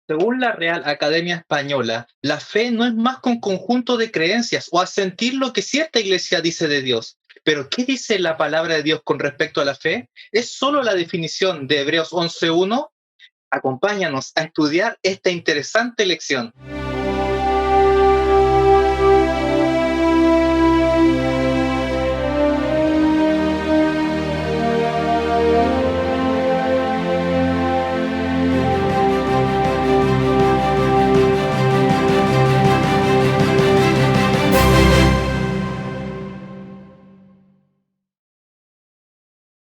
Según la Real Academia Española, la fe no es más que un conjunto de creencias o asentir lo que cierta iglesia dice de Dios. Pero, ¿qué dice la palabra de Dios con respecto a la fe? ¿Es solo la definición de Hebreos 11.1? Acompáñanos a estudiar esta interesante lección.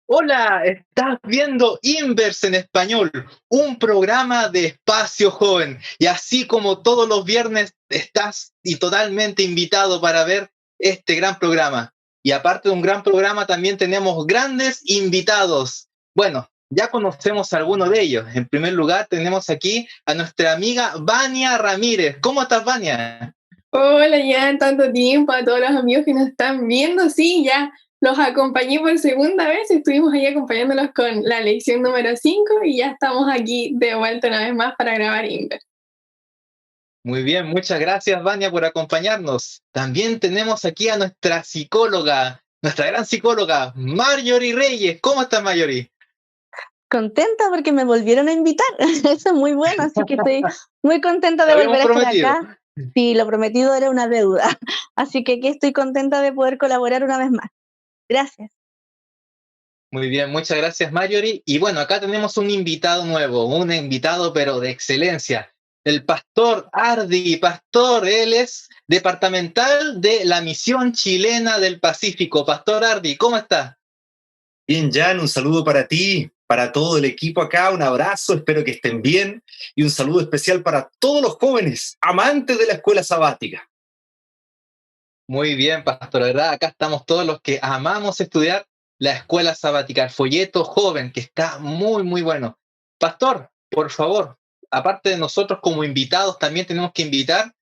Hola, estás viendo Inverse en Español, un programa de Espacio Joven. Y así como todos los viernes estás y totalmente invitado para ver este gran programa. Y aparte de un gran programa, también tenemos grandes invitados. Bueno, ya conocemos a algunos de ellos. En primer lugar, tenemos aquí a nuestra amiga Vania Ramírez. ¿Cómo estás, Vania? Hola, ya en tanto tiempo a todos los amigos que nos están viendo. Sí, ya los acompañé por segunda vez. Estuvimos ahí acompañándolos con la lección número 5 y ya estamos aquí de vuelta una vez más para grabar Inver. Muy bien, muchas gracias, Vania, por acompañarnos. También tenemos aquí a nuestra psicóloga, nuestra gran psicóloga, Marjorie Reyes. ¿Cómo estás, Marjorie? Contenta porque me volvieron a invitar. Eso es muy bueno, así que estoy muy contenta Lo de habíamos volver a estar prometido. acá. Sí, lo prometido era una deuda. Así que aquí estoy contenta de poder colaborar una vez más. Gracias. Muy bien, muchas gracias, Marjorie. Y bueno, acá tenemos un invitado nuevo, un invitado pero de excelencia, el pastor Ardi. Pastor, él es departamental de la Misión Chilena del Pacífico. Pastor Ardi, ¿cómo está? Bien, Jan, un saludo para ti, para todo el equipo acá, un abrazo, espero que estén bien y un saludo especial para todos los jóvenes amantes de la escuela sabática. Muy bien, pastor, ¿verdad? Acá estamos todos los que amamos estudiar la escuela sabática, el folleto joven, que está muy, muy bueno. Pastor, por favor, aparte de nosotros como invitados, también tenemos que invitar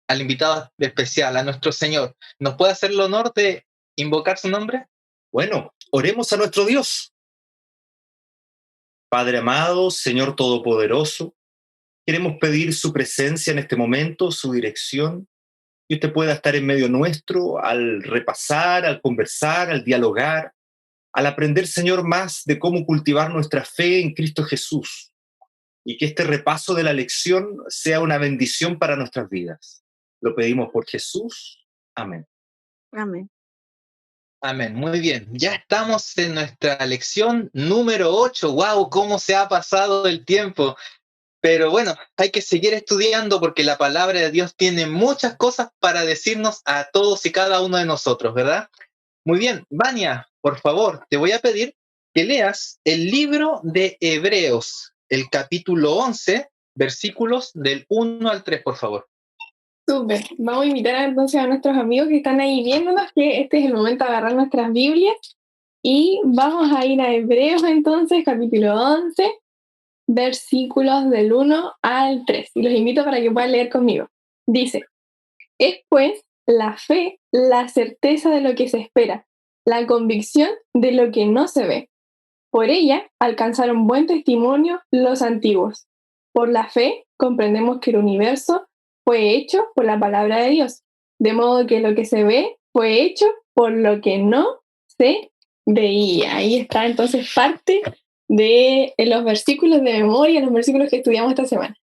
al invitado especial, a nuestro Señor. ¿Nos puede hacer el honor de invocar su nombre? Bueno, oremos a nuestro Dios. Padre amado, Señor Todopoderoso, queremos pedir su presencia en este momento, su dirección, que usted pueda estar en medio nuestro al repasar, al conversar, al dialogar, al aprender, Señor, más de cómo cultivar nuestra fe en Cristo Jesús. Y que este repaso de la lección sea una bendición para nuestras vidas. Lo pedimos por Jesús. Amén. Amén. Amén, muy bien. Ya estamos en nuestra lección número 8. ¡Wow! ¿Cómo se ha pasado el tiempo? Pero bueno, hay que seguir estudiando porque la palabra de Dios tiene muchas cosas para decirnos a todos y cada uno de nosotros, ¿verdad? Muy bien, Vania, por favor, te voy a pedir que leas el libro de Hebreos, el capítulo 11, versículos del 1 al 3, por favor. Súper. Vamos a invitar entonces a nuestros amigos que están ahí viéndonos que este es el momento de agarrar nuestras Biblias y vamos a ir a Hebreos entonces, capítulo 11, versículos del 1 al 3. Y los invito para que puedan leer conmigo. Dice: Es pues la fe, la certeza de lo que se espera, la convicción de lo que no se ve. Por ella alcanzaron buen testimonio los antiguos. Por la fe comprendemos que el universo fue hecho por la palabra de Dios, de modo que lo que se ve fue hecho por lo que no se veía. Ahí está entonces parte de los versículos de memoria, los versículos que estudiamos esta semana.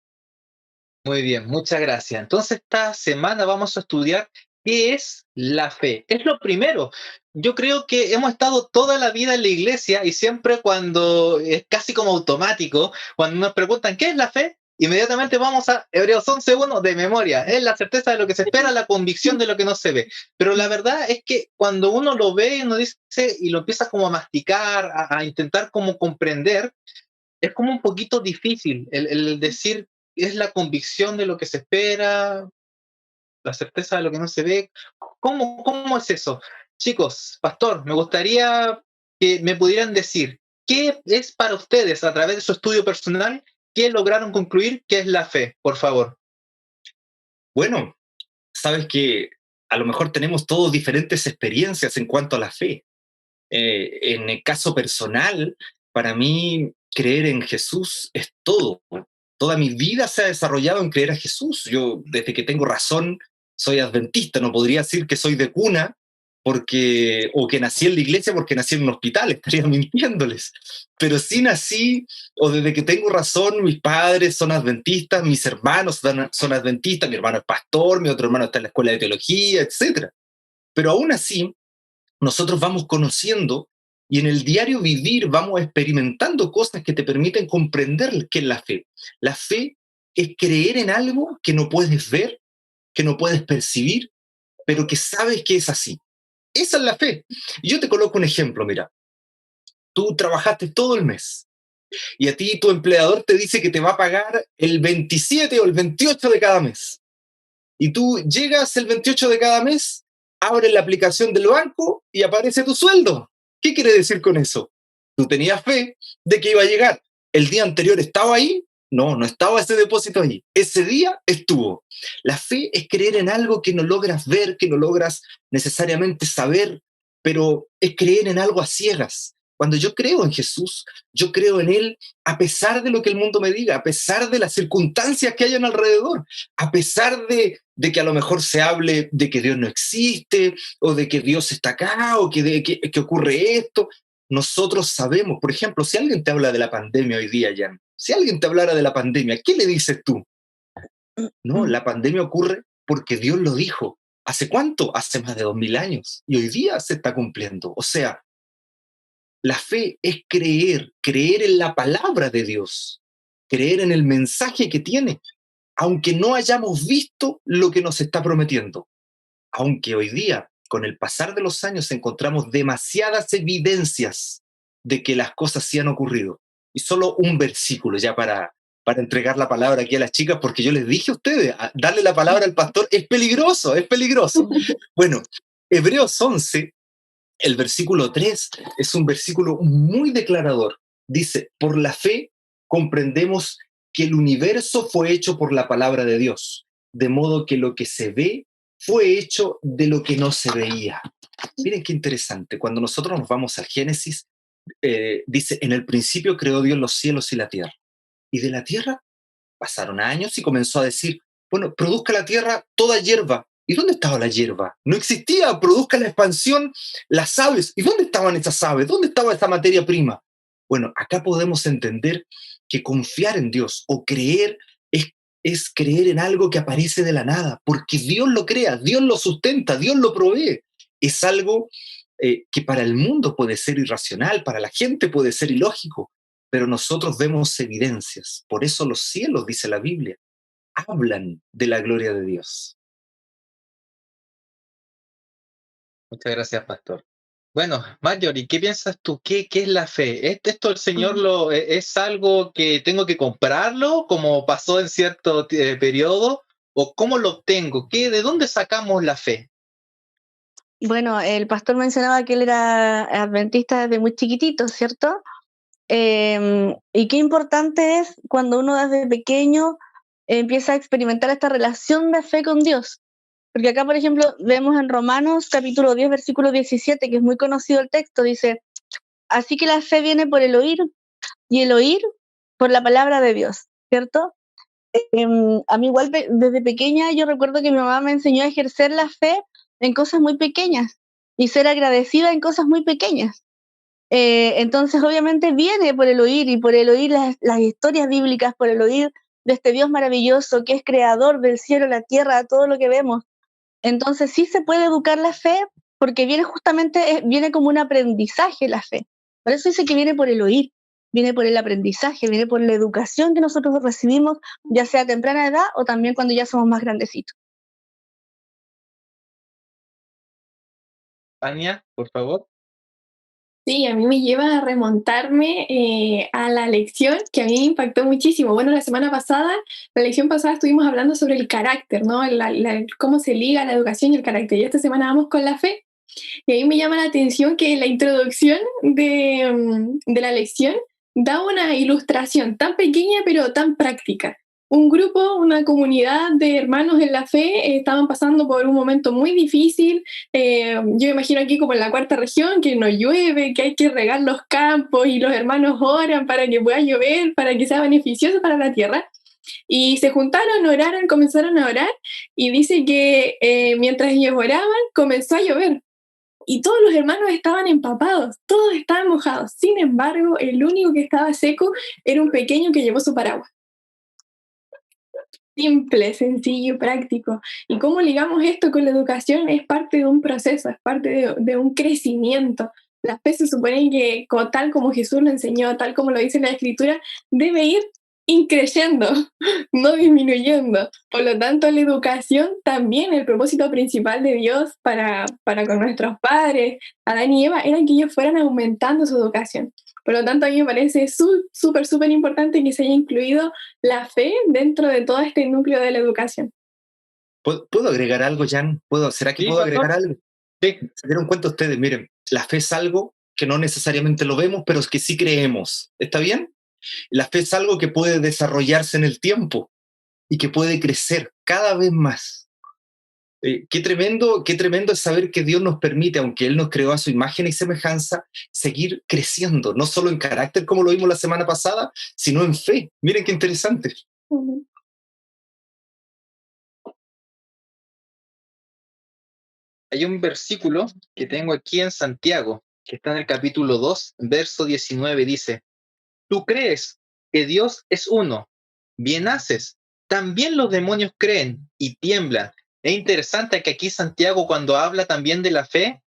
Muy bien, muchas gracias. Entonces, esta semana vamos a estudiar qué es la fe. Es lo primero. Yo creo que hemos estado toda la vida en la iglesia y siempre cuando es casi como automático, cuando nos preguntan qué es la fe, inmediatamente vamos a Hebreos 11.1 de memoria. Es la certeza de lo que se espera, la convicción de lo que no se ve. Pero la verdad es que cuando uno lo ve y uno dice y lo empieza como a masticar, a intentar como comprender, es como un poquito difícil el decir es la convicción de lo que se espera, la certeza de lo que no se ve. ¿Cómo es eso? Chicos, pastor, me gustaría que me pudieran decir qué es para ustedes a través de su estudio personal, qué lograron concluir que es la fe, por favor. Bueno, sabes que a lo mejor tenemos todos diferentes experiencias en cuanto a la fe. En el caso personal, para mí, creer en Jesús es todo. Toda mi vida se ha desarrollado en creer a Jesús. Yo, desde que tengo razón, soy adventista. No podría decir que soy de cuna o que nací en la iglesia porque nací en un hospital, estaría mintiéndoles. Pero sí nací, o desde que tengo razón, mis padres son adventistas, mis hermanos son adventistas, mi hermano es pastor, mi otro hermano está en la escuela de teología, etc. Pero aún así, nosotros vamos conociendo y en el diario vivir vamos experimentando cosas que te permiten comprender qué es la fe. La fe es creer en algo que no puedes ver, que no puedes percibir, pero que sabes que es así. Esa es la fe. Y yo te coloco un ejemplo, mira. Tú trabajaste todo el mes y a ti tu empleador te dice que te va a pagar el 27 o el 28 de cada mes. Y tú llegas el 28 de cada mes, abres la aplicación del banco y aparece tu sueldo. ¿Qué quiere decir con eso? Tú tenías fe de que iba a llegar. ¿El día anterior estaba ahí? No, no estaba ese depósito ahí. Ese día estuvo. La fe es creer en algo que no logras ver, que no logras necesariamente saber, pero es creer en algo a ciegas. Cuando yo creo en Jesús, yo creo en Él a pesar de lo que el mundo me diga, a pesar de las circunstancias que hayan alrededor, a pesar de que a lo mejor se hable de que Dios no existe, o de que Dios está acá, o que ocurre esto. Nosotros sabemos, por ejemplo, si alguien te habla de la pandemia hoy día, Jan, si alguien te hablara de la pandemia, ¿qué le dices tú? No, la pandemia ocurre porque Dios lo dijo. ¿Hace cuánto? Hace más de 2000 años. Y hoy día se está cumpliendo. O sea, la fe es creer en la palabra de Dios, creer en el mensaje que tiene, aunque no hayamos visto lo que nos está prometiendo. Aunque hoy día, con el pasar de los años, encontramos demasiadas evidencias de que las cosas sí han ocurrido. Y solo un versículo ya para entregar la palabra aquí a las chicas, porque yo les dije a ustedes, darle la palabra al pastor es peligroso, es peligroso. Bueno, Hebreos 11, el versículo 3, es un versículo muy declarador. Dice, por la fe comprendemos que el universo fue hecho por la palabra de Dios, de modo que lo que se ve fue hecho de lo que no se veía. Miren qué interesante, cuando nosotros nos vamos al Génesis, dice, en el principio creó Dios los cielos y la tierra. Y de la tierra pasaron años y comenzó a decir, bueno, produzca la tierra toda hierba. ¿Y dónde estaba la hierba? No existía, produzca la expansión, las aves. ¿Y dónde estaban esas aves? ¿Dónde estaba esta materia prima? Bueno, acá podemos entender que confiar en Dios o creer es creer en algo que aparece de la nada, porque Dios lo crea, Dios lo sustenta, Dios lo provee. Es algo que para el mundo puede ser irracional, para la gente puede ser ilógico, pero nosotros vemos evidencias. Por eso los cielos, dice la Biblia, hablan de la gloria de Dios. Muchas gracias, pastor. Bueno, Marjorie, ¿qué piensas tú? ¿Qué es la fe? ¿Esto el Señor es algo que tengo que comprarlo, como pasó en cierto periodo? ¿O cómo lo obtengo? ¿De dónde sacamos la fe? Bueno, el pastor mencionaba que él era adventista desde muy chiquitito, ¿cierto? Y qué importante es cuando uno desde pequeño empieza a experimentar esta relación de fe con Dios. Porque acá, por ejemplo, vemos en Romanos capítulo 10, versículo 17, que es muy conocido el texto, dice, así que la fe viene por el oír y el oír por la palabra de Dios, ¿cierto? A mí igual desde pequeña yo recuerdo que mi mamá me enseñó a ejercer la fe en cosas muy pequeñas y ser agradecida en cosas muy pequeñas. Entonces obviamente viene por el oír y por el oír las historias bíblicas, por el oír de este Dios maravilloso que es creador del cielo, la tierra, todo lo que vemos. Entonces sí se puede educar la fe porque viene como un aprendizaje la fe. Por eso dice que viene por el oír, viene por el aprendizaje, viene por la educación que nosotros recibimos, ya sea a temprana edad o también cuando ya somos más grandecitos. Tania, por favor. Sí, a mí me lleva a remontarme a la lección que a mí me impactó muchísimo. Bueno, la lección pasada estuvimos hablando sobre el carácter, ¿no? Cómo se liga la educación y el carácter. Y esta semana vamos con la fe. Y a mí me llama la atención que la introducción de la lección da una ilustración tan pequeña pero tan práctica. Un grupo, una comunidad de hermanos en la fe estaban pasando por un momento muy difícil. Yo imagino aquí como en la cuarta región, que no llueve, que hay que regar los campos y los hermanos oran para que pueda llover, para que sea beneficioso para la tierra. Y se juntaron, oraron, comenzaron a orar, y dice que mientras ellos oraban, comenzó a llover. Y todos los hermanos estaban empapados, todos estaban mojados. Sin embargo, el único que estaba seco era un pequeño que llevó su paraguas. Simple, sencillo, práctico. Y cómo ligamos esto con la educación es parte de un proceso, es parte de un crecimiento. La fe se supone que, tal como Jesús lo enseñó, tal como lo dice la Escritura, debe ir increciendo, no disminuyendo. Por lo tanto, la educación también, el propósito principal de Dios para con nuestros padres, Adán y Eva, era que ellos fueran aumentando su educación. Por lo tanto, a mí me parece súper importante que se haya incluido la fe dentro de todo este núcleo de la educación. ¿Puedo agregar algo, Jan? ¿Será que Sí, puedo agregar pastor. algo? Sí. Se dieron cuenta ustedes, miren, la fe es algo que no necesariamente lo vemos, pero es que sí creemos. ¿Está bien? La fe es algo que puede desarrollarse en el tiempo y que puede crecer cada vez más. Qué tremendo es saber que Dios nos permite, aunque Él nos creó a su imagen y semejanza, seguir creciendo, no solo en carácter, como lo vimos la semana pasada, sino en fe. Miren qué interesante. Ujú. Hay un versículo que tengo aquí en Santiago, que está en el capítulo 2, verso 19, dice: tú crees que Dios es uno, bien haces. También los demonios creen y tiemblan. Es interesante que aquí Santiago, cuando habla también de la fe,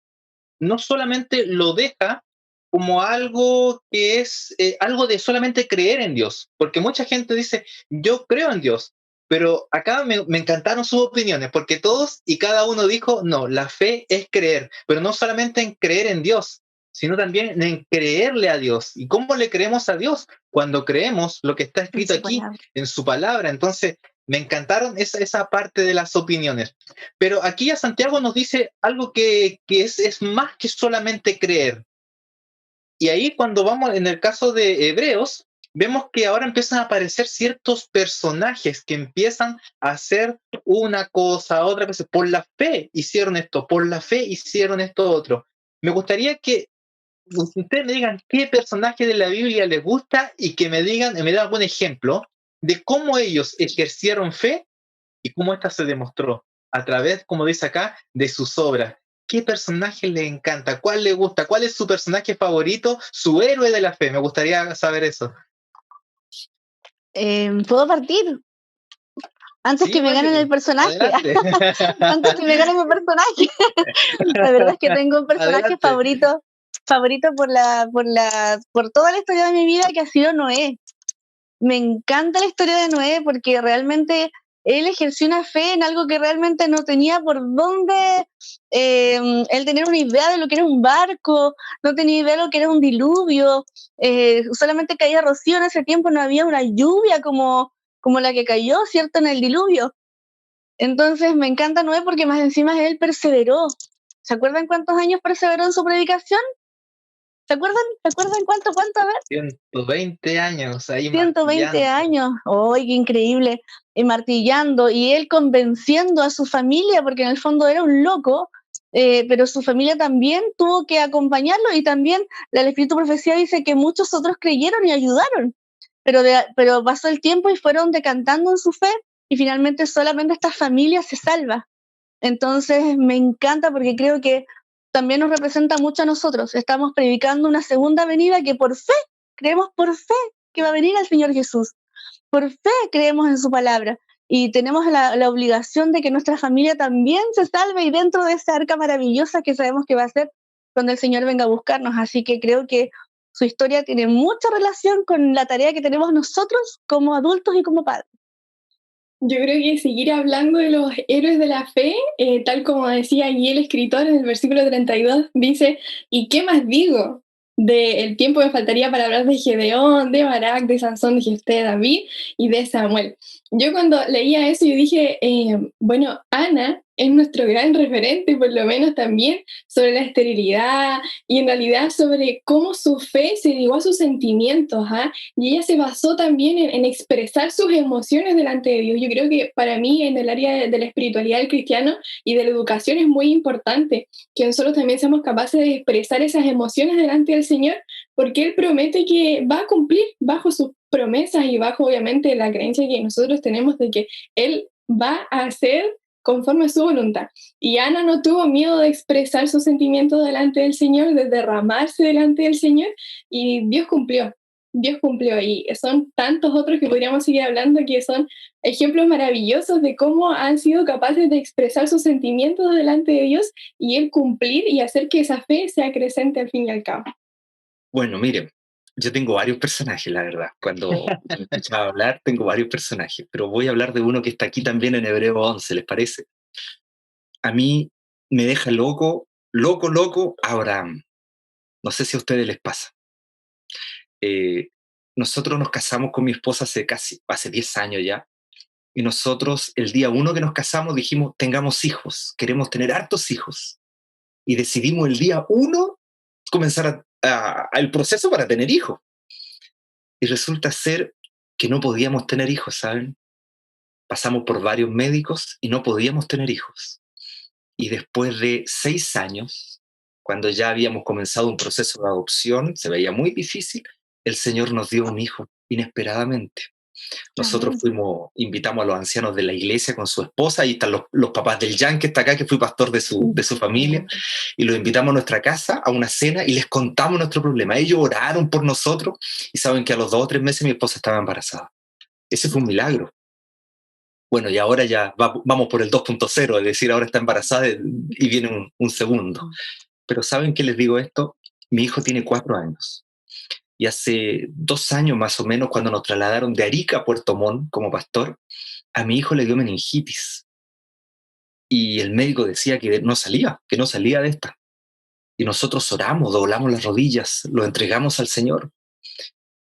no solamente lo deja como algo que es algo de solamente creer en Dios, porque mucha gente dice, yo creo en Dios, pero acá me encantaron sus opiniones, porque todos y cada uno dijo, no, la fe es creer, pero no solamente en creer en Dios, sino también en creerle a Dios. ¿Y cómo le creemos a Dios? Cuando creemos lo que está escrito aquí, palabra. en su palabra. Entonces, me encantaron esa parte de las opiniones. Pero aquí ya Santiago nos dice algo que es más que solamente creer. Y ahí cuando vamos en el caso de Hebreos, vemos que ahora empiezan a aparecer ciertos personajes que empiezan a hacer una cosa, otra cosa. Por la fe hicieron esto, por la fe hicieron esto otro. Me gustaría que ustedes me digan qué personaje de la Biblia les gusta y que me digan, me dan algún ejemplo de cómo ellos ejercieron fe y cómo esta se demostró a través, como dice acá, de sus obras. ¿Qué personaje le encanta? ¿Cuál le gusta? ¿Cuál es su personaje favorito? Su héroe de la fe. Me gustaría saber eso. ¿Puedo partir? Antes Sí, que me ganen el vale. personaje. Adelante. Antes que me ganen el personaje. La verdad es que tengo un personaje Adelante. favorito por toda la historia de mi vida, que ha sido Noé. Me encanta la historia de Noé porque realmente él ejerció una fe en algo que realmente no tenía por dónde él tener una idea de lo que era un barco, no tenía idea de lo que era un diluvio, solamente caía rocío en ese tiempo, no había una lluvia como la que cayó, ¿cierto?, en el diluvio. Entonces me encanta Noé porque más encima él perseveró. ¿Se acuerdan cuántos años perseveró en su predicación? ¿Se acuerdan? ¿Se acuerdan cuánto? A ver. 120 años ahí 120 martillando. años. ¡Ay, qué increíble! Y martillando, y él convenciendo a su familia, porque en el fondo era un loco, pero su familia también tuvo que acompañarlo, y también el Espíritu Profecía dice que muchos otros creyeron y ayudaron, pero pasó el tiempo y fueron decantando en su fe, y finalmente solamente esta familia se salva. Entonces me encanta porque creo que también nos representa mucho a nosotros. Estamos predicando una segunda venida que por fe, creemos por fe que va a venir el Señor Jesús. Por fe creemos en su palabra y tenemos la obligación de que nuestra familia también se salve y dentro de esa arca maravillosa que sabemos que va a ser cuando el Señor venga a buscarnos. Así que creo que su historia tiene mucha relación con la tarea que tenemos nosotros como adultos y como padres. Yo creo que seguir hablando de los héroes de la fe, tal como decía allí el escritor en el versículo 32, dice, ¿y qué más digo? Del tiempo que faltaría para hablar de Gedeón, de Barak, de Sansón, de Jefté, de David y de Samuel. Yo cuando leía eso, yo dije, bueno, Ana es nuestro gran referente, por lo menos también, sobre la esterilidad y en realidad sobre cómo su fe se ligó a sus sentimientos, ¿ah? Y ella se basó también en expresar sus emociones delante de Dios. Yo creo que para mí en el área de la espiritualidad del cristiano y de la educación es muy importante que nosotros también seamos capaces de expresar esas emociones delante del Señor, porque Él promete que va a cumplir bajo sus promesas y bajo obviamente la creencia que nosotros tenemos de que Él va a hacer conforme a su voluntad. Y Ana no tuvo miedo de expresar sus sentimientos delante del Señor, de derramarse delante del Señor, y Dios cumplió. Dios cumplió, y son tantos otros que podríamos seguir hablando, que son ejemplos maravillosos de cómo han sido capaces de expresar sus sentimientos delante de Dios y Él cumplir y hacer que esa fe sea creciente al fin y al cabo. Bueno, miren, yo tengo varios personajes, la verdad. Cuando me escuchaba hablar, tengo varios personajes, pero voy a hablar de uno que está aquí también en Hebreo 11, ¿les parece? A mí me deja loco, loco, loco Abraham. No sé si a ustedes les pasa. Nosotros nos casamos con mi esposa hace 10 años ya, y nosotros el día 1 que nos casamos dijimos, tengamos hijos, queremos tener hartos hijos. Y decidimos el día 1 comenzar el proceso para tener hijos. Y resulta ser que no podíamos tener hijos, ¿saben? Pasamos por varios médicos y no podíamos tener hijos. Y después de 6 años, cuando ya habíamos comenzado un proceso de adopción, se veía muy difícil, el Señor nos dio un hijo inesperadamente. Nosotros invitamos a los ancianos de la iglesia con su esposa, y están los papás del Jan, que está acá, que fui pastor de su familia, y los invitamos a nuestra casa a una cena y les contamos nuestro problema. Ellos oraron por nosotros y saben que a los 2 o 3 meses mi esposa estaba embarazada. Ese fue un milagro. Bueno, y ahora ya vamos por el 2.0, es decir, ahora está embarazada y viene un segundo. Pero ¿saben qué les digo esto? Mi hijo tiene 4 años. Y hace 2 años más o menos, cuando nos trasladaron de Arica a Puerto Montt como pastor, a mi hijo le dio meningitis. Y el médico decía que no salía de esta. Y nosotros oramos, doblamos las rodillas, lo entregamos al Señor.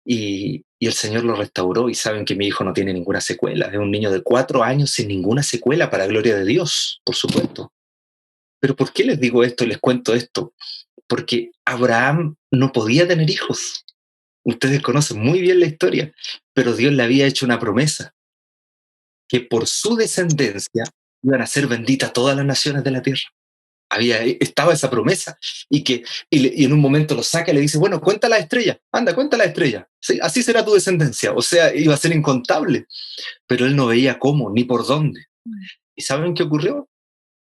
Y el Señor lo restauró, y saben que mi hijo no tiene ninguna secuela. Es un niño de 4 años sin ninguna secuela, para gloria de Dios, por supuesto. Pero ¿por qué les digo esto y les cuento esto? Porque Abraham no podía tener hijos. Ustedes conocen muy bien la historia, pero Dios le había hecho una promesa, que por su descendencia iban a ser benditas todas las naciones de la tierra. Estaba esa promesa, y en un momento lo saca y le dice, bueno, cuenta las estrellas, anda, cuenta las estrellas, sí, así será tu descendencia. O sea, iba a ser incontable, pero él no veía cómo, ni por dónde. ¿Y saben qué ocurrió?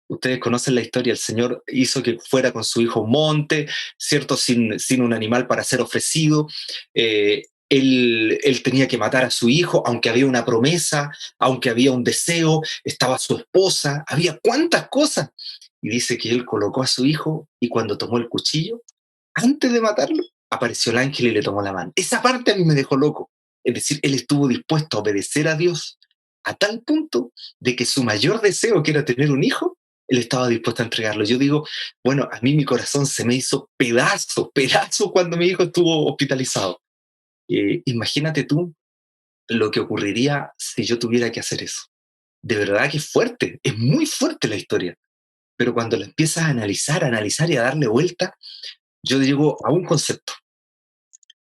Ustedes conocen la historia. El Señor hizo que fuera con su hijo a un monte, ¿cierto? Sin un animal para ser ofrecido. Él tenía que matar a su hijo, aunque había una promesa, aunque había un deseo, estaba su esposa, había cuántas cosas. Y dice que él colocó a su hijo, y cuando tomó el cuchillo, antes de matarlo, apareció el ángel y le tomó la mano. Esa parte a mí me dejó loco. Es decir, él estuvo dispuesto a obedecer a Dios a tal punto de que su mayor deseo, que era tener un hijo, él estaba dispuesto a entregarlo. Yo digo, bueno, a mí mi corazón se me hizo pedazo cuando mi hijo estuvo hospitalizado. Imagínate tú lo que ocurriría si yo tuviera que hacer eso. De verdad que es fuerte, es muy fuerte la historia. Pero cuando la empiezas a analizar y a darle vuelta, yo llego a un concepto.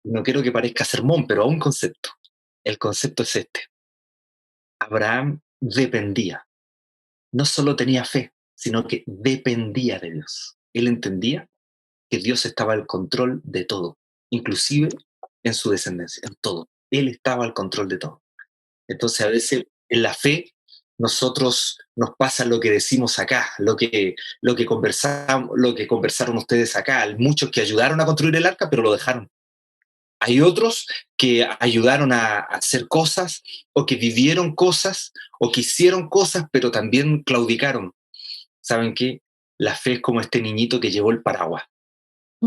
No quiero que parezca sermón, pero a un concepto. El concepto es este. Abraham dependía. No solo tenía fe, sino que dependía de Dios. Él entendía que Dios estaba al control de todo, inclusive en su descendencia, en todo. Él estaba al control de todo. Entonces, a veces en la fe nosotros nos pasa lo que decimos acá, lo que conversaron ustedes acá. Hay muchos que ayudaron a construir el arca, pero lo dejaron. Hay otros que ayudaron a hacer cosas, o que vivieron cosas, o que hicieron cosas, pero también claudicaron. ¿Saben qué? La fe es como este niñito que llevó el paraguas,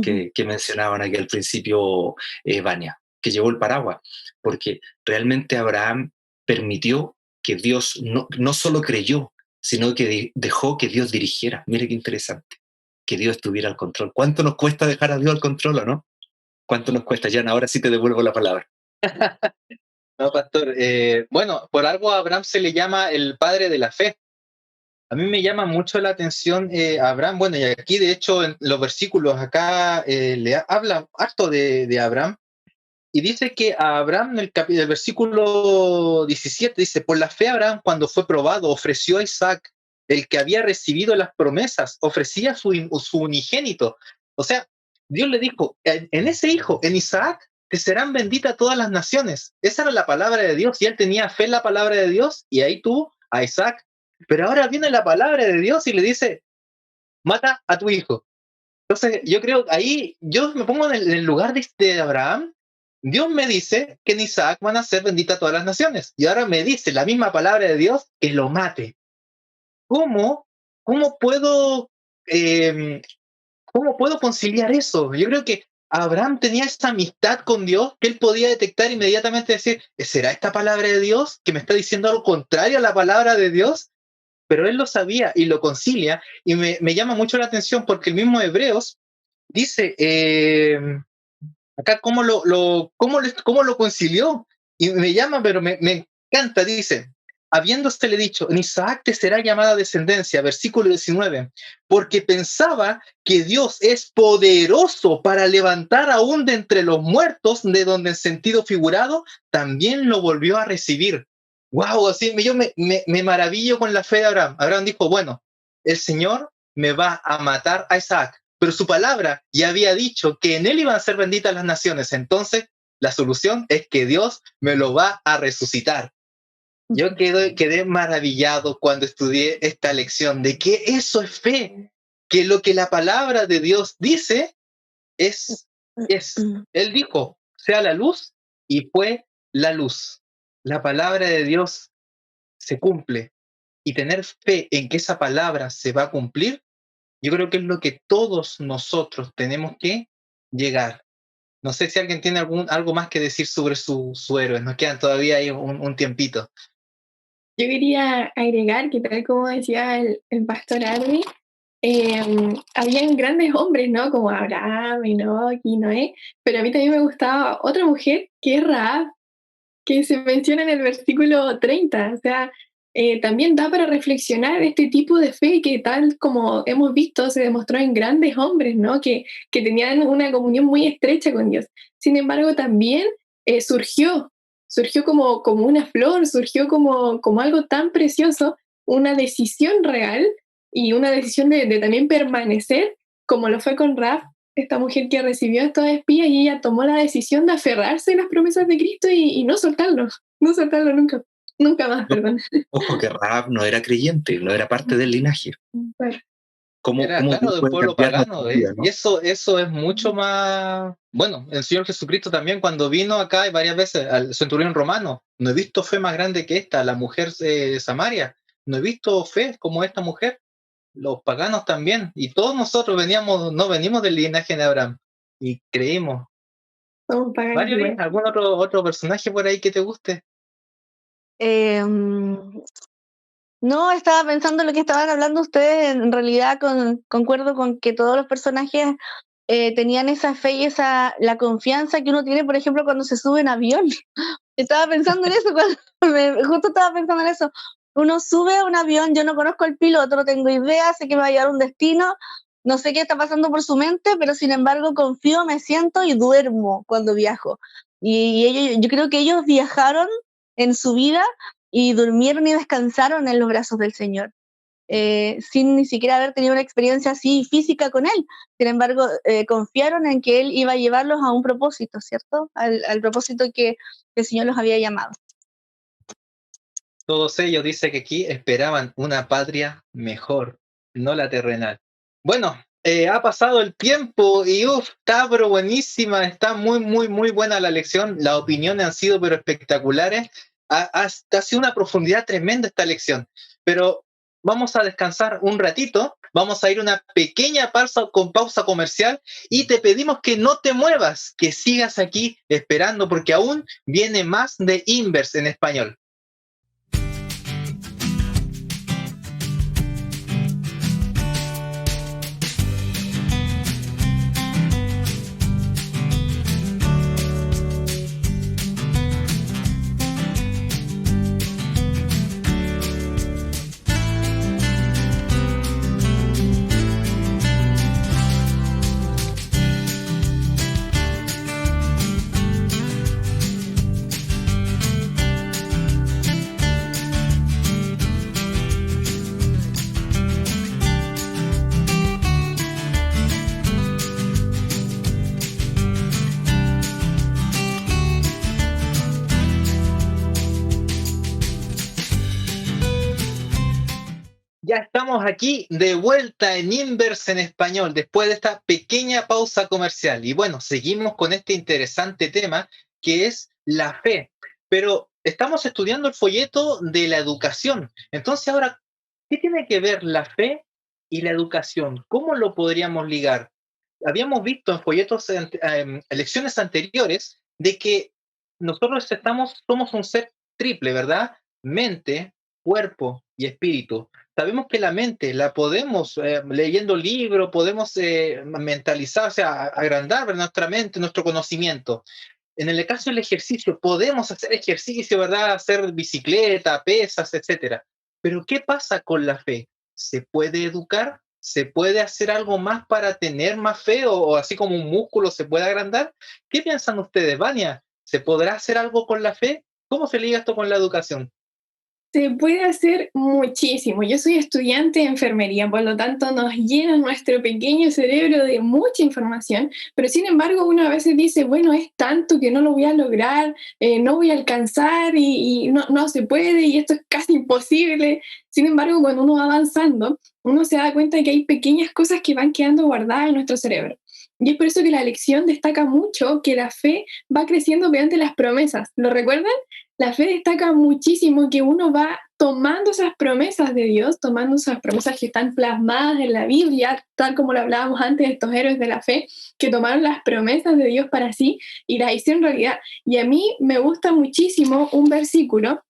que mencionaban aquí al principio, Vania, que llevó el paraguas, porque realmente Abraham permitió que Dios no solo creyó, sino que dejó que Dios dirigiera. Mire qué interesante, que Dios estuviera al control. ¿Cuánto nos cuesta dejar a Dios al control, o no? ¿Cuánto nos cuesta, Jan? Ahora sí te devuelvo la palabra. No, pastor. Bueno, por algo a Abraham se le llama el padre de la fe. A mí me llama mucho la atención Abraham. Bueno, y aquí de hecho en los versículos acá habla harto de Abraham, y dice que a Abraham en el versículo 17 dice, por la fe Abraham, cuando fue probado, ofreció a Isaac, el que había recibido las promesas, ofrecía su unigénito. O sea, Dios le dijo, en ese hijo, en Isaac, te serán benditas todas las naciones. Esa era la palabra de Dios y él tenía fe en la palabra de Dios y ahí tuvo a Isaac. Pero ahora viene la palabra de Dios y le dice, mata a tu hijo. Entonces yo creo, ahí yo me pongo en el lugar de Abraham. Dios me dice que en Isaac van a ser benditas todas las naciones. Y ahora me dice la misma palabra de Dios que lo mate. ¿Cómo puedo, cómo puedo conciliar eso? Yo creo que Abraham tenía esta amistad con Dios que él podía detectar inmediatamente, decir, ¿será esta palabra de Dios que me está diciendo algo contrario a la palabra de Dios? Pero él lo sabía y lo concilia, y me llama mucho la atención porque el mismo Hebreos dice, acá cómo lo concilió, y me llama, pero me encanta, dice, habiéndosele dicho, en Isaac te será llamada descendencia, versículo 19, porque pensaba que Dios es poderoso para levantar aún de entre los muertos, de donde en sentido figurado también lo volvió a recibir. Wow, así yo me maravillo con la fe de Abraham. Abraham dijo, bueno, el Señor me va a matar a Isaac, pero su palabra ya había dicho que en él iban a ser benditas las naciones. Entonces, la solución es que Dios me lo va a resucitar. Yo quedé maravillado cuando estudié esta lección de que eso es fe, que lo que la palabra de Dios dice es. Él dijo, sea la luz, y fue la luz. La palabra de Dios se cumple, y tener fe en que esa palabra se va a cumplir, yo creo que es lo que todos nosotros tenemos que llegar. No sé si alguien tiene algo más que decir sobre su héroe. Nos quedan todavía ahí un tiempito. Yo quería agregar que, tal como decía el pastor Army, habían grandes hombres, ¿no? Como Abraham, Enoc y Noé, pero a mí también me gustaba otra mujer, que es Rahab, que se menciona en el versículo 30. O sea, también da para reflexionar este tipo de fe que, tal como hemos visto, se demostró en grandes hombres, ¿no? Que tenían una comunión muy estrecha con Dios. Sin embargo, también surgió como una flor, surgió como algo tan precioso, una decisión real y una decisión de también permanecer, como lo fue con Rahab, esta mujer que recibió a estos espías, y ella tomó la decisión de aferrarse a las promesas de Cristo y no soltarlo nunca más, perdón. Ojo que Rahab no era creyente, no era parte del linaje. Bueno. Era, claro, del pueblo pagano, ¿no? Y eso es mucho más. Bueno, el Señor Jesucristo también, cuando vino acá y varias veces al centurión romano, no he visto fe más grande que esta, la mujer de Samaria, no he visto fe como esta mujer. Los paganos también, y todos nosotros no venimos del linaje de Abraham, y creímos. Somos paganos. Mario, ¿algún otro personaje por ahí que te guste? No, estaba pensando en lo que estaban hablando ustedes. En realidad concuerdo con que todos los personajes tenían esa fe y la confianza que uno tiene, por ejemplo, cuando se sube en avión. Estaba pensando en eso, justo estaba pensando en eso. Uno sube a un avión, yo no conozco al piloto, no tengo idea, sé que me va a llevar a un destino, no sé qué está pasando por su mente, pero sin embargo confío, me siento y duermo cuando viajo. Y yo creo que ellos viajaron en su vida y durmieron y descansaron en los brazos del Señor, sin ni siquiera haber tenido una experiencia así física con Él. Sin embargo, confiaron en que Él iba a llevarlos a un propósito, ¿cierto? Al propósito que el Señor los había llamado. Todos ellos, dice que aquí esperaban una patria mejor, no la terrenal. Bueno, ha pasado el tiempo y está pero buenísima, está muy, muy, muy buena la lección. Las opiniones han sido pero espectaculares. Ha sido una profundidad tremenda esta lección. Pero vamos a descansar un ratito, vamos a ir a una pequeña pausa comercial, y te pedimos que no te muevas, que sigas aquí esperando, porque aún viene más de Inverse en español. Ya estamos aquí de vuelta en Inverse en español, después de esta pequeña pausa comercial. Y bueno, seguimos con este interesante tema que es la fe. Pero estamos estudiando el folleto de la educación. Entonces ahora, ¿qué tiene que ver la fe y la educación? ¿Cómo lo podríamos ligar? Habíamos visto en folletos, lecciones anteriores, de que nosotros somos un ser triple, ¿verdad? Mente, cuerpo y espíritu. Sabemos que la mente la podemos, leyendo libros, podemos mentalizar, o sea, agrandar nuestra mente, nuestro conocimiento. En el caso del ejercicio, podemos hacer ejercicio, ¿verdad? Hacer bicicleta, pesas, etcétera. Pero ¿qué pasa con la fe? ¿Se puede educar? ¿Se puede hacer algo más para tener más fe o así como un músculo se puede agrandar? ¿Qué piensan ustedes, Vania? ¿Se podrá hacer algo con la fe? ¿Cómo se liga esto con la educación? Se puede hacer muchísimo. Yo soy estudiante de enfermería, por lo tanto nos llena nuestro pequeño cerebro de mucha información, pero sin embargo uno a veces dice, bueno, es tanto que no lo voy a lograr, no voy a alcanzar y no se puede y esto es casi imposible. Sin embargo, cuando uno va avanzando, uno se da cuenta de que hay pequeñas cosas que van quedando guardadas en nuestro cerebro. Y es por eso que la lección destaca mucho que la fe va creciendo mediante las promesas. ¿Lo recuerdan? La fe destaca muchísimo que uno va tomando esas promesas de Dios, tomando esas promesas que están plasmadas en la Biblia, tal como lo hablábamos antes de estos héroes de la fe, que tomaron las promesas de Dios para sí y las hicieron realidad. Y a mí me gusta muchísimo un versículo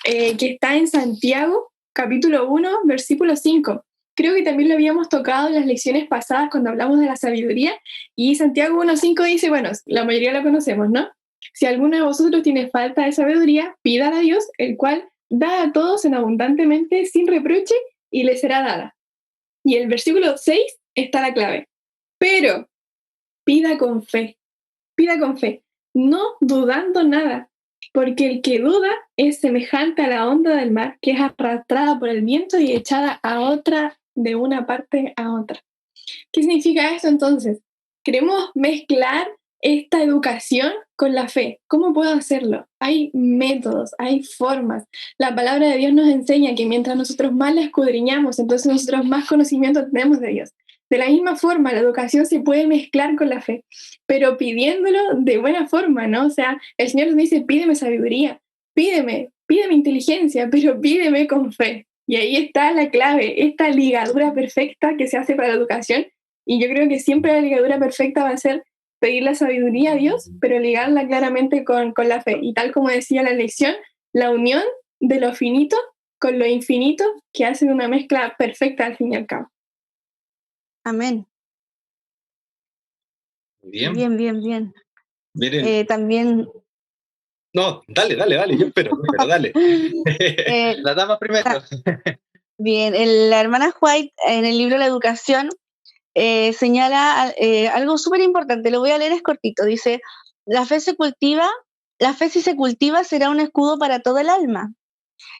que está en Santiago, capítulo 1, versículo 5. Creo que también lo habíamos tocado en las lecciones pasadas cuando hablamos de la sabiduría, y Santiago 1.5 dice, bueno, la mayoría lo conocemos, ¿no? Si alguno de vosotros tiene falta de sabiduría, pídala a Dios, el cual da a todos en abundantemente, sin reproche, y le será dada. Y el versículo 6 está la clave. Pero pida con fe, no dudando nada, porque el que duda es semejante a la onda del mar, que es arrastrada por el viento y echada a otra de una parte a otra. ¿Qué significa esto entonces? Queremos mezclar esta educación con la fe. ¿Cómo puedo hacerlo? Hay métodos, hay formas. La palabra de Dios nos enseña que mientras nosotros más la escudriñamos, entonces nosotros más conocimiento tenemos de Dios. De la misma forma, la educación se puede mezclar con la fe, pero pidiéndolo de buena forma, ¿no? O sea, el Señor nos dice, pídeme sabiduría, pídeme inteligencia, pero pídeme con fe. Y ahí está la clave, esta ligadura perfecta que se hace para la educación. Y yo creo que siempre la ligadura perfecta va a ser pedir la sabiduría a Dios, pero ligarla claramente con la fe. Y tal como decía la lección, la unión de lo finito con lo infinito, que hacen una mezcla perfecta al fin y al cabo. Amén. Bien. Bien. Miren. También. No, dale, yo espero, dale. La dama primero. Bien, la hermana White en el libro La Educación señala algo súper importante, lo voy a leer, es cortito, dice, la fe si se cultiva será un escudo para todo el alma.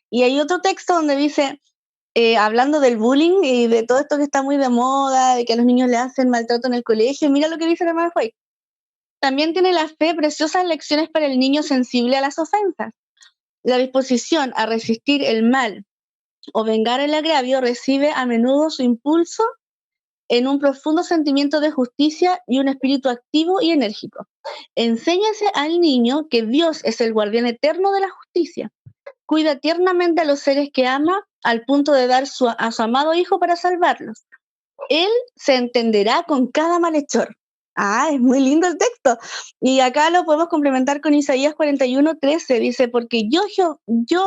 Y hay otro texto donde dice, hablando del bullying y de todo esto que está muy de moda, de que a los niños le hacen maltrato en el colegio, mira lo que dice la hermana White. También tiene la fe preciosas lecciones para el niño sensible a las ofensas. La disposición a resistir el mal o vengar el agravio recibe a menudo su impulso en un profundo sentimiento de justicia y un espíritu activo y enérgico. Enséñase al niño que Dios es el guardián eterno de la justicia. Cuida tiernamente a los seres que ama al punto de dar a su amado hijo para salvarlos. Él se entenderá con cada malhechor. Es muy lindo el texto. Y acá lo podemos complementar con Isaías 41:13. Dice, porque yo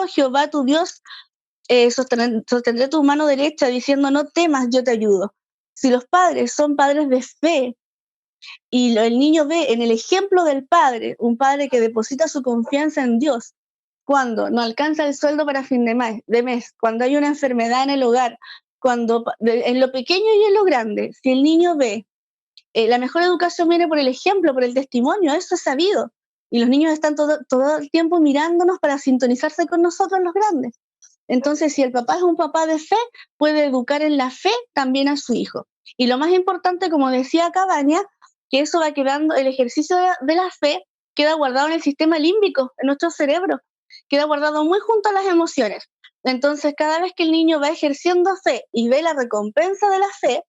Jehová tu Dios, sostendré tu mano derecha diciendo, no temas, yo te ayudo. Si los padres son padres de fe y el niño ve en el ejemplo del padre, un padre que deposita su confianza en Dios, cuando no alcanza el sueldo para fin de mes, cuando hay una enfermedad en el hogar, cuando en lo pequeño y en lo grande, si el niño ve, la mejor educación viene por el ejemplo, por el testimonio, eso es sabido. Y los niños están todo el tiempo mirándonos para sintonizarse con nosotros los grandes. Entonces, si el papá es un papá de fe, puede educar en la fe también a su hijo. Y lo más importante, como decía Cabaña, que eso va quedando, el ejercicio de la fe queda guardado en el sistema límbico, en nuestro cerebro, queda guardado muy junto a las emociones. Entonces, cada vez que el niño va ejerciendo fe y ve la recompensa de la fe,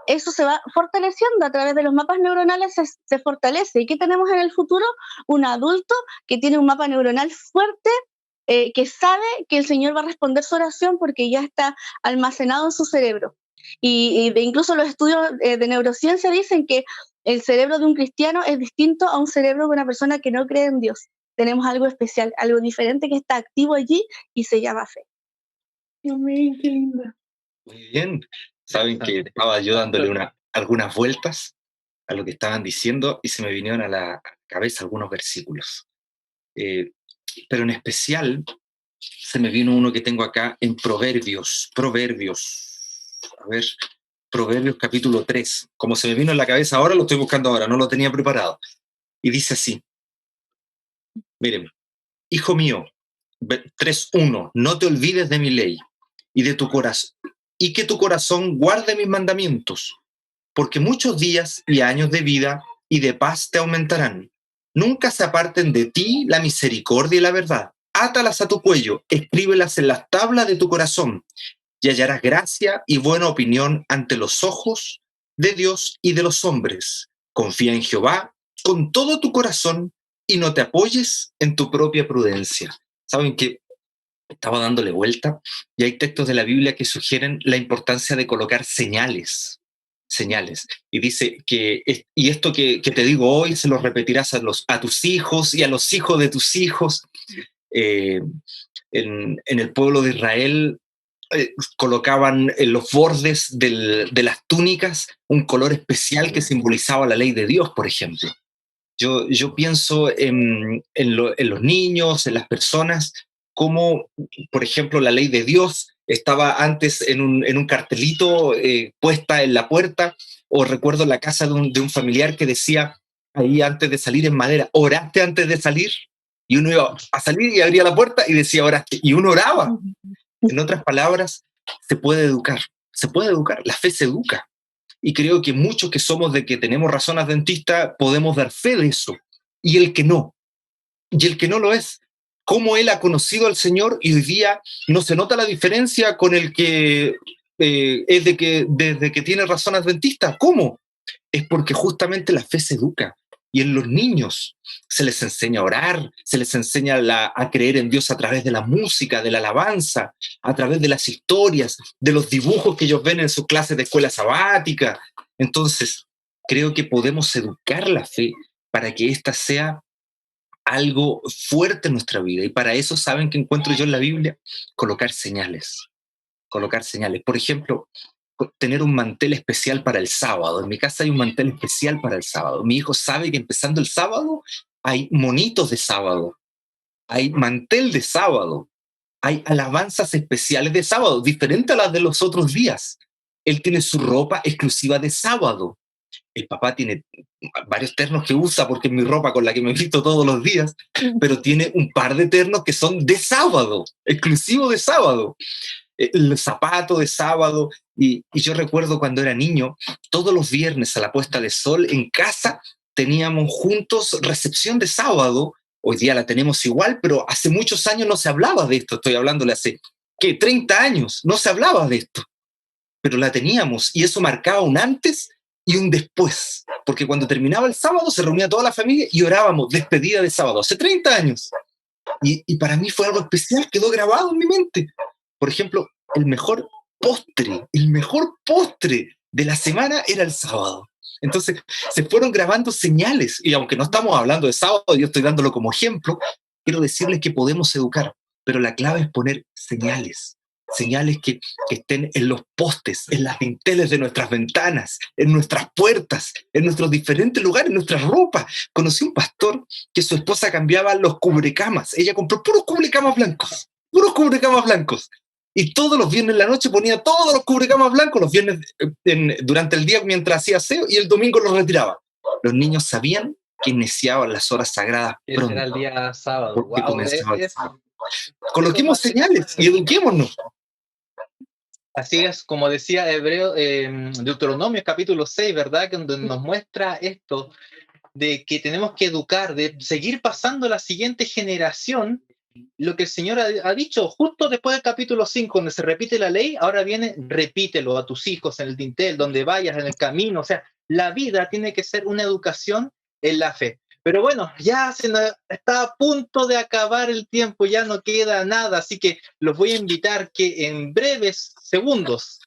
eso se va fortaleciendo a través de los mapas neuronales, se fortalece. ¿Y qué tenemos en el futuro? Un adulto que tiene un mapa neuronal fuerte, que sabe que el Señor va a responder su oración porque ya está almacenado en su cerebro. Y incluso los estudios de neurociencia dicen que el cerebro de un cristiano es distinto a un cerebro de una persona que no cree en Dios. Tenemos algo especial, algo diferente que está activo allí y se llama fe. Amén, qué linda. Muy bien. Saben que estaba yo dándole algunas vueltas a lo que estaban diciendo y se me vinieron a la cabeza algunos versículos. Pero en especial se me vino uno que tengo acá en Proverbios. A ver, Proverbios capítulo 3. Como se me vino en la cabeza ahora, lo estoy buscando ahora, no lo tenía preparado. Y dice así, miren, hijo mío, 3:1, no te olvides de mi ley y de tu corazón, y que tu corazón guarde mis mandamientos, porque muchos días y años de vida y de paz te aumentarán. Nunca se aparten de ti la misericordia y la verdad. Átalas a tu cuello, escríbelas en las tablas de tu corazón, y hallarás gracia y buena opinión ante los ojos de Dios y de los hombres. Confía en Jehová con todo tu corazón y no te apoyes en tu propia prudencia. ¿Saben qué? Estaba dándole vuelta y hay textos de la Biblia que sugieren la importancia de colocar señales. Y dice que, y esto que te digo hoy se lo repetirás a tus hijos y a los hijos de tus hijos. En el pueblo de Israel colocaban en los bordes de las túnicas un color especial que simbolizaba la ley de Dios, por ejemplo. Yo pienso en los niños, en las personas, como, por ejemplo, la ley de Dios estaba antes en un cartelito puesta en la puerta, o recuerdo la casa de un familiar que decía ahí antes de salir en madera, ¿oraste antes de salir? Y uno iba a salir y abría la puerta y decía, ¿oraste? Y uno oraba. En otras palabras, se puede educar, la fe se educa. Y creo que muchos que somos de que tenemos razón adventista podemos dar fe de eso. Y el que no lo es, ¿cómo él ha conocido al Señor y hoy día no se nota la diferencia con el que es desde que tiene razón adventista? ¿Cómo? Es porque justamente la fe se educa. Y en los niños se les enseña a orar, se les enseña a creer en Dios a través de la música, de la alabanza, a través de las historias, de los dibujos que ellos ven en sus clases de escuela sabática. Entonces, creo que podemos educar la fe para que ésta sea algo fuerte en nuestra vida. Y para eso, ¿saben qué encuentro yo en la Biblia? Colocar señales. Por ejemplo, tener un mantel especial para el sábado. En mi casa hay un mantel especial para el sábado. Mi hijo sabe que empezando el sábado hay monitos de sábado, hay mantel de sábado, hay alabanzas especiales de sábado, diferente a las de los otros días. Él tiene su ropa exclusiva de sábado. El papá tiene varios ternos que usa porque es mi ropa con la que me visto todos los días, pero tiene un par de ternos que son de sábado, exclusivo de sábado. El zapato de sábado, y yo recuerdo cuando era niño, todos los viernes a la puesta de sol en casa teníamos juntos recepción de sábado. Hoy día la tenemos igual, pero hace muchos años no se hablaba de esto. Estoy hablándole hace, ¿qué? 30 años, no se hablaba de esto, pero la teníamos y eso marcaba un antes y un después, porque cuando terminaba el sábado se reunía toda la familia y orábamos despedida de sábado, hace 30 años. Y para mí fue algo especial, quedó grabado en mi mente. Por ejemplo, el mejor postre de la semana era el sábado. Entonces, se fueron grabando señales, y aunque no estamos hablando de sábado, yo estoy dándolo como ejemplo, quiero decirles que podemos educar, pero la clave es poner señales que estén en los postes, en las dinteles de nuestras ventanas, en nuestras puertas, en nuestros diferentes lugares, en nuestras ropas. Conocí un pastor que su esposa cambiaba los cubrecamas. Ella compró puros cubrecamas blancos. Y todos los viernes en la noche ponía todos los cubrecamas blancos, los viernes durante el día mientras hacía aseo, y el domingo los retiraba. Los niños sabían que iniciaban las horas sagradas pronto. Era el día sábado. Porque Wow, comenzaba el sábado. Coloquemos señales y eduquémonos. Así es, como decía Deuteronomio capítulo 6, ¿verdad? Que donde nos muestra esto, de que tenemos que educar, de seguir pasando a la siguiente generación lo que el Señor ha dicho justo después del capítulo 5, donde se repite la ley, ahora viene, repítelo a tus hijos en el dintel, donde vayas, en el camino. O sea, la vida tiene que ser una educación en la fe. Pero bueno, ya está a punto de acabar el tiempo, ya no queda nada, así que los voy a invitar que en breves segundos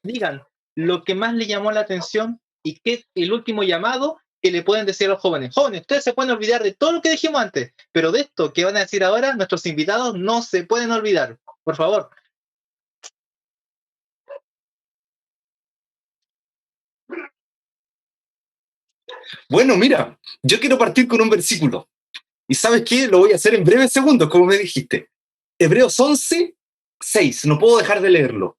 digan lo que más le llamó la atención y qué el último llamado que le pueden decir a los jóvenes. Jóvenes, ustedes se pueden olvidar de todo lo que dijimos antes, pero de esto que van a decir ahora, nuestros invitados no se pueden olvidar. Por favor. Bueno, mira, yo quiero partir con un versículo. ¿Y sabes qué? Lo voy a hacer en breves segundos, como me dijiste. Hebreos 11, 6. No puedo dejar de leerlo.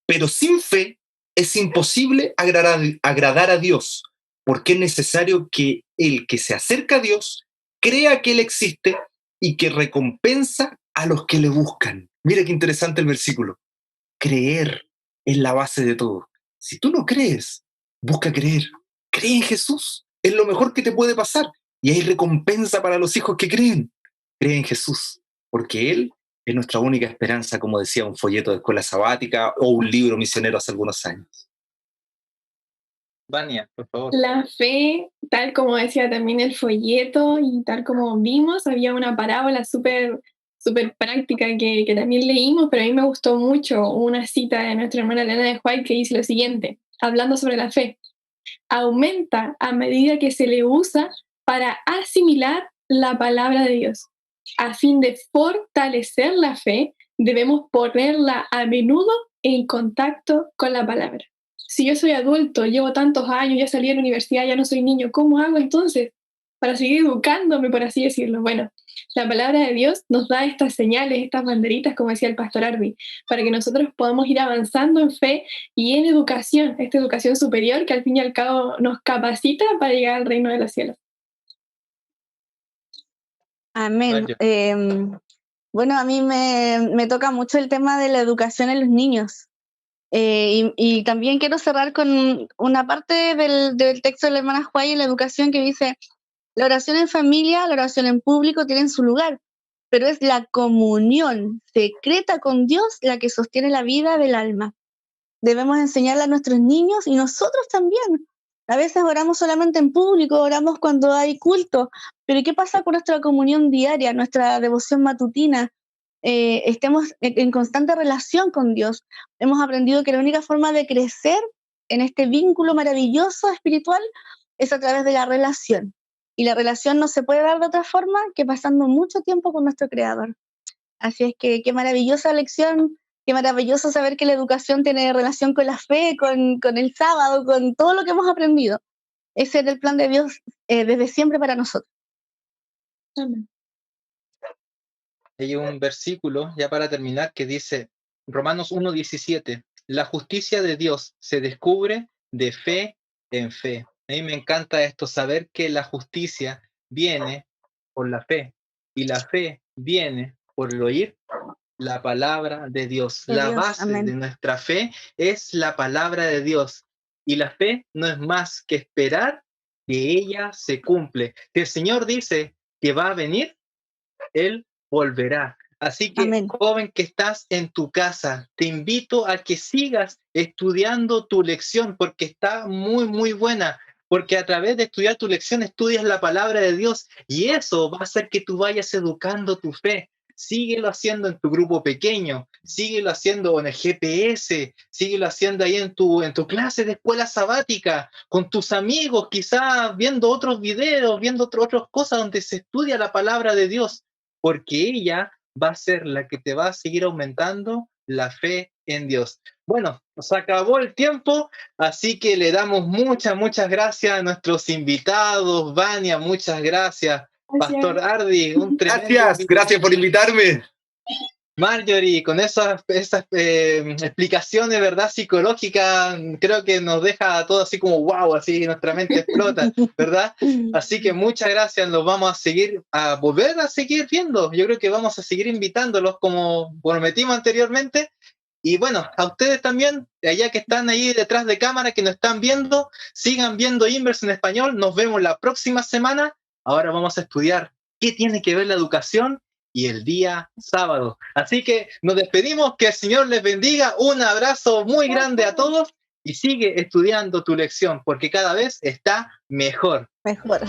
Pero sin fe es imposible agradar a Dios, porque es necesario que el que se acerca a Dios crea que Él existe y que recompensa a los que le buscan. Mira qué interesante el versículo. Creer es la base de todo. Si tú no crees, busca creer. Cree en Jesús. Es lo mejor que te puede pasar. Y hay recompensa para los hijos que creen. Cree en Jesús, porque Él es nuestra única esperanza, como decía un folleto de escuela sabática o un libro misionero hace algunos años. Vania, por favor. La fe, tal como decía también el folleto y tal como vimos, había una parábola súper práctica que también leímos, pero a mí me gustó mucho una cita de nuestra hermana Elena de White que dice lo siguiente, hablando sobre la fe. Aumenta a medida que se le usa para asimilar la palabra de Dios. A fin de fortalecer la fe, debemos ponerla a menudo en contacto con la palabra. Si yo soy adulto, llevo tantos años, ya salí de la universidad, ya no soy niño, ¿cómo hago entonces para seguir educándome, por así decirlo? Bueno, la palabra de Dios nos da estas señales, estas banderitas, como decía el pastor Ardi, para que nosotros podamos ir avanzando en fe y en educación, esta educación superior que al fin y al cabo nos capacita para llegar al reino de los cielos. Amén. Vaya. Bueno, a mí me toca mucho el tema de la educación en los niños. Y también quiero cerrar con una parte del texto de la hermana Juárez en la educación que dice, la oración en familia, la oración en público tienen su lugar, pero es la comunión secreta con Dios la que sostiene la vida del alma. Debemos enseñarle a nuestros niños y nosotros también. A veces oramos solamente en público, oramos cuando hay culto, pero ¿qué pasa con nuestra comunión diaria, nuestra devoción matutina? Estemos en constante relación con Dios. Hemos aprendido que la única forma de crecer en este vínculo maravilloso espiritual es a través de la relación. Y la relación no se puede dar de otra forma que pasando mucho tiempo con nuestro Creador. Así es que qué maravillosa lección, qué maravilloso saber que la educación tiene relación con la fe, con el sábado, con todo lo que hemos aprendido. Ese es el plan de Dios desde siempre para nosotros. Amén. Hay un versículo, ya para terminar, que dice, Romanos 1:17, la justicia de Dios se descubre de fe en fe. A mí me encanta esto, saber que la justicia viene por la fe y la fe viene por el oír la palabra de Dios. De La Dios, base amén. de nuestra fe es la palabra de Dios y la fe no es más que esperar que ella se cumple. Si el Señor dice que va a venir, Él volverá. Así que, Amén. joven que estás en tu casa, te invito a que sigas estudiando tu lección porque está muy, muy buena. Porque a través de estudiar tu lección estudias la palabra de Dios y eso va a hacer que tú vayas educando tu fe. Síguelo haciendo en tu grupo pequeño, síguelo haciendo en el GPS, síguelo haciendo ahí en tu clase de escuela sabática, con tus amigos, quizás viendo otros videos, viendo otras cosas donde se estudia la palabra de Dios, porque ella va a ser la que te va a seguir aumentando la fe en Dios. Bueno, nos acabó el tiempo, así que le damos muchas gracias a nuestros invitados. Vania, muchas gracias. Pastor Ardi, un tremendo. Gracias por invitarme. Marjorie, con esas explicaciones, ¿verdad? Psicológicas, creo que nos deja a todos así como wow, así nuestra mente explota, ¿verdad? Así que muchas gracias, nos vamos a volver a seguir viendo. Yo creo que vamos a seguir invitándolos como prometimos anteriormente. Y bueno, a ustedes también, allá que están ahí detrás de cámara, que nos están viendo, sigan viendo Inverse en español. Nos vemos la próxima semana. Ahora vamos a estudiar qué tiene que ver la educación y el día sábado. Así que nos despedimos, que el Señor les bendiga, un abrazo muy grande a todos y sigue estudiando tu lección porque cada vez está mejor. Mejor.